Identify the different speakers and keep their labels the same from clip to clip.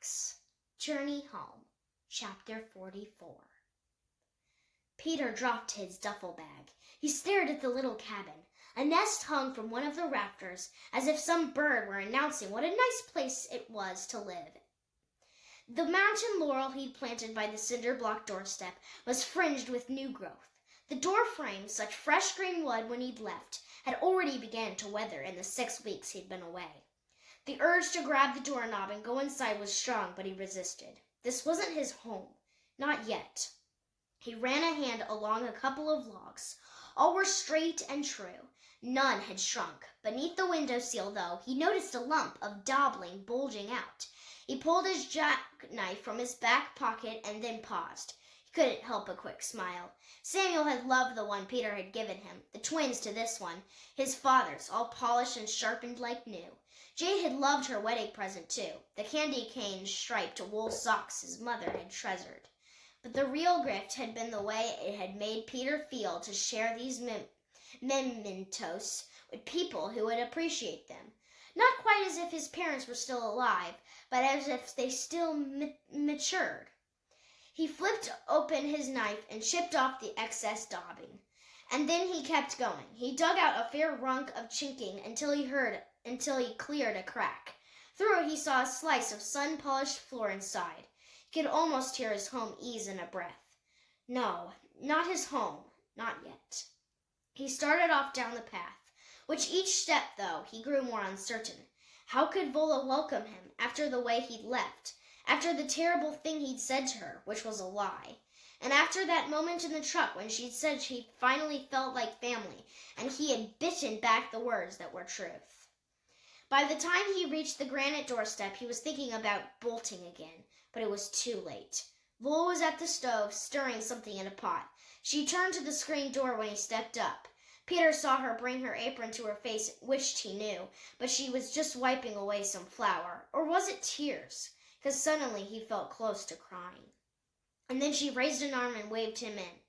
Speaker 1: PAX, Journey Home, Chapter 44. Peter dropped his duffel bag. He stared at the little cabin. A nest hung from one of the rafters, as if some bird were announcing what a nice place it was to live. The mountain laurel he'd planted by the cinder block doorstep was fringed with new growth. The door frame, such fresh green wood when he'd left, had already begun to weather in the 6 weeks he'd been away. The urge to grab the doorknob and go inside was strong, but he resisted. This wasn't his home. Not yet. He ran a hand along a couple of logs. All were straight and true. None had shrunk. Beneath the windowsill, though, he noticed a lump of daubling bulging out. He pulled his jackknife from his back pocket and then paused. He couldn't help a quick smile. Samuel had loved the one Peter had given him, the twins to this one, his father's, all polished and sharpened like new. Jade had loved her wedding present too, the candy cane striped wool socks his mother had treasured. But the real gift had been the way it had made Peter feel to share these mementos with people who would appreciate them. Not quite as if his parents were still alive, but as if they still matured. He flipped open his knife and chipped off the excess daubing. And then he kept going. He dug out a fair runk of chinking until he cleared a crack. Through it he saw a slice of sun-polished floor inside. He could almost hear his home ease in a breath. No, not his home, not yet. He started off down the path. With each step, though, he grew more uncertain. How could Vola welcome him after the way he'd left, after the terrible thing he'd said to her, which was a lie, and after that moment in the truck when she'd said she finally felt like family, and he had bitten back the words that were truth. By the time he reached the granite doorstep, he was thinking about bolting again, but it was too late. Vola was at the stove, stirring something in a pot. She turned to the screen door when he stepped up. Peter saw her bring her apron to her face, wished he knew, but she was just wiping away some flour. Or was it tears? Because suddenly he felt close to crying. And then she raised an arm and waved him in.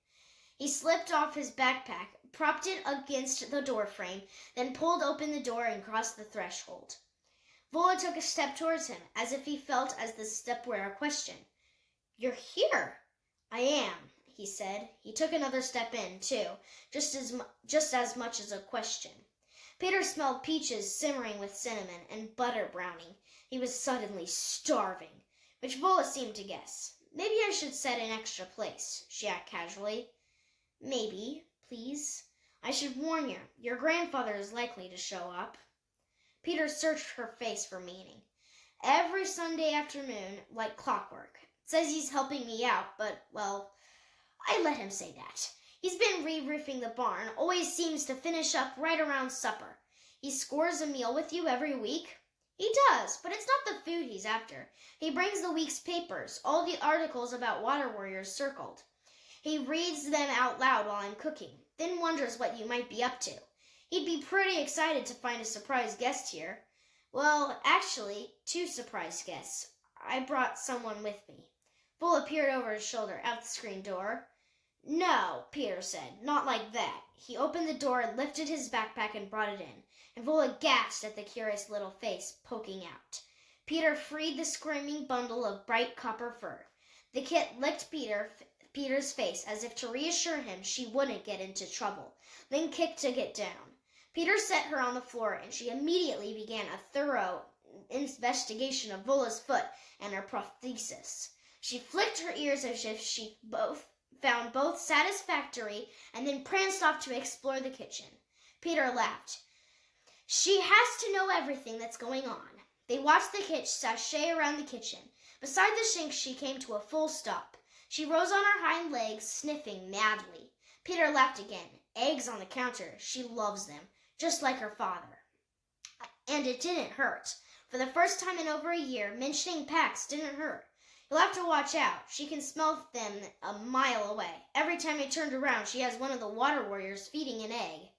Speaker 1: He slipped off his backpack, propped it against the doorframe, then pulled open the door and crossed the threshold. Vola took a step towards him, as if he felt as the step were a question. "You're here." "I am," he said. He took another step in, too, just as much as a question. Peter smelled peaches simmering with cinnamon and butter browning. He was suddenly starving, which Vola seemed to guess. "Maybe I should set an extra place," she asked casually. "Maybe, please. I should warn you, your grandfather is likely to show up." Peter searched her face for meaning. "Every Sunday afternoon, like clockwork. Says he's helping me out, but, well, I let him say that. He's been re-roofing the barn, always seems to finish up right around supper. He scores a meal with you every week." "He does, but it's not the food he's after. He brings the week's papers, all the articles about water warriors circled. He reads them out loud while I'm cooking, then wonders what you might be up to. He'd be pretty excited to find a surprise guest here. Well, actually, 2 surprise guests. I brought someone with me." Vola peered over his shoulder out the screen door. "No," Peter said, "not like that." He opened the door and lifted his backpack and brought it in, and Vola gasped at the curious little face poking out. Peter freed the screaming bundle of bright copper fur. The kit licked Peter's face as if to reassure him she wouldn't get into trouble, then kicked to get down. Peter set her on the floor, and she immediately began a thorough investigation of Vola's foot and her prosthesis. She flicked her ears as if she found both satisfactory, and then pranced off to explore the kitchen. Peter laughed. "She has to know everything that's going on." They watched the kit sashay around the kitchen. Beside the sink, she came to a full stop. She rose on her hind legs, sniffing madly. Peter laughed again. "Eggs on the counter. She loves them, just like her father." And it didn't hurt. For the first time in over a year, mentioning PAX didn't hurt. "You'll have to watch out. She can smell them a mile away. Every time I turned around, she has one of the water warriors feeding an egg."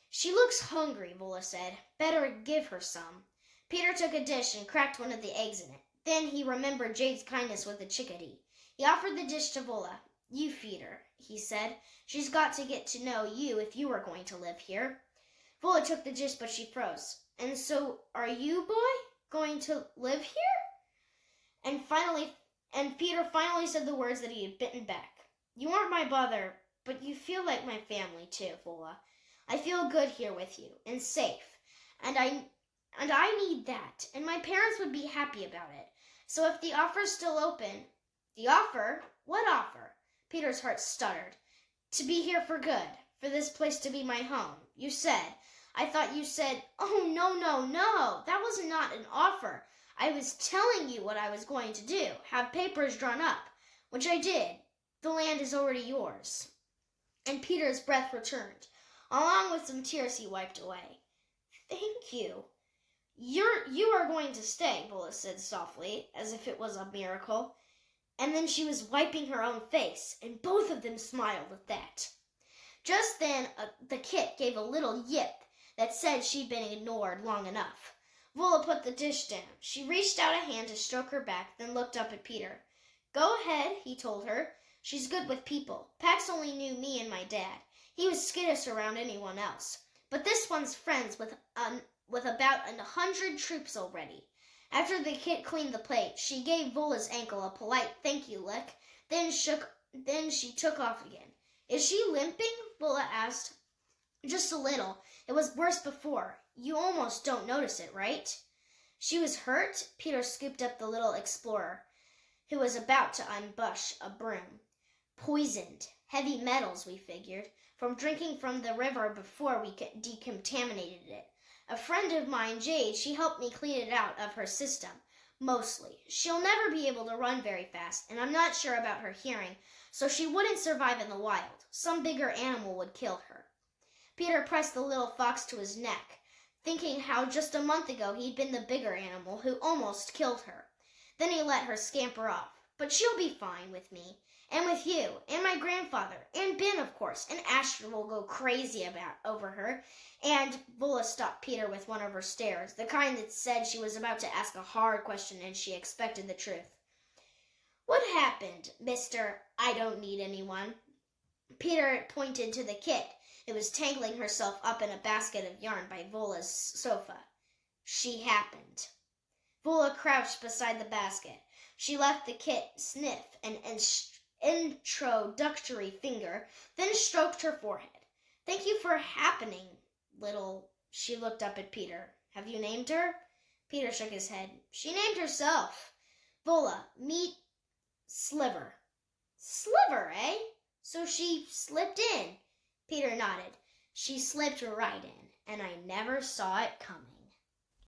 Speaker 1: "She looks hungry," Vola said. "Better give her some." Peter took a dish and cracked one of the eggs in it. Then he remembered Jade's kindness with the chickadee. He offered the dish to Vola. "You feed her," he said. "She's got to get to know you if you are going to live here." Vola took the dish, but she froze. "And so are you, boy, going to live here?" And Peter finally said the words that he had bitten back. You aren't my brother, but you feel like my family too, Vola. I feel good here with you, and safe. And I need that, and my parents would be happy about it. So if the offer's still open... The offer? What offer? Peter's heart stuttered. To be here for good, for this place to be my home. You said. I thought you said, oh, no. That was not an offer. I was telling you what I was going to do, have papers drawn up, which I did. The land is already yours. And Peter's breath returned, along with some tears he wiped away. Thank you. You are going to stay, Vola said softly, as if it was a miracle. And then she was wiping her own face, and both of them smiled at that. Just then, the kit gave a little yip that said she'd been ignored long enough. Vola put the dish down. She reached out a hand to stroke her back, then looked up at Peter. Go ahead, he told her. She's good with people. Pax only knew me and my dad. He was skittish around anyone else. But this one's friends with about 100 troops already. After the kid cleaned the plate, she gave Vola's ankle a polite thank you lick, then she took off again. Is she limping? Vola asked. Just a little. It was worse before. You almost don't notice it, right? She was hurt? Peter scooped up the little explorer, who was about to unbush a broom. Poisoned. Heavy metals, we figured, from drinking from the river before we decontaminated it. A friend of mine, Jade, she helped me clean it out of her system, mostly. She'll never be able to run very fast, and I'm not sure about her hearing, so she wouldn't survive in the wild. Some bigger animal would kill her. Peter pressed the little fox to his neck, thinking how just a month ago he'd been the bigger animal who almost killed her. Then he let her scamper off. But she'll be fine with me, and with you, and my grandfather, and Ben, of course, and Asher will go crazy over her. And Vola stopped Peter with one of her stares, the kind that said she was about to ask a hard question and she expected the truth. What happened, Mr. I don't need anyone? Peter pointed to the kit. It was tangling herself up in a basket of yarn by Vola's sofa. She happened. Vola crouched beside the basket. She let the kit sniff an introductory finger, then stroked her forehead. Thank you for happening, little... She looked up at Peter. Have you named her? Peter shook his head. She named herself. Vola, meet Sliver. Sliver, eh? So she slipped in. Peter nodded. She slipped right in, and I never saw it coming.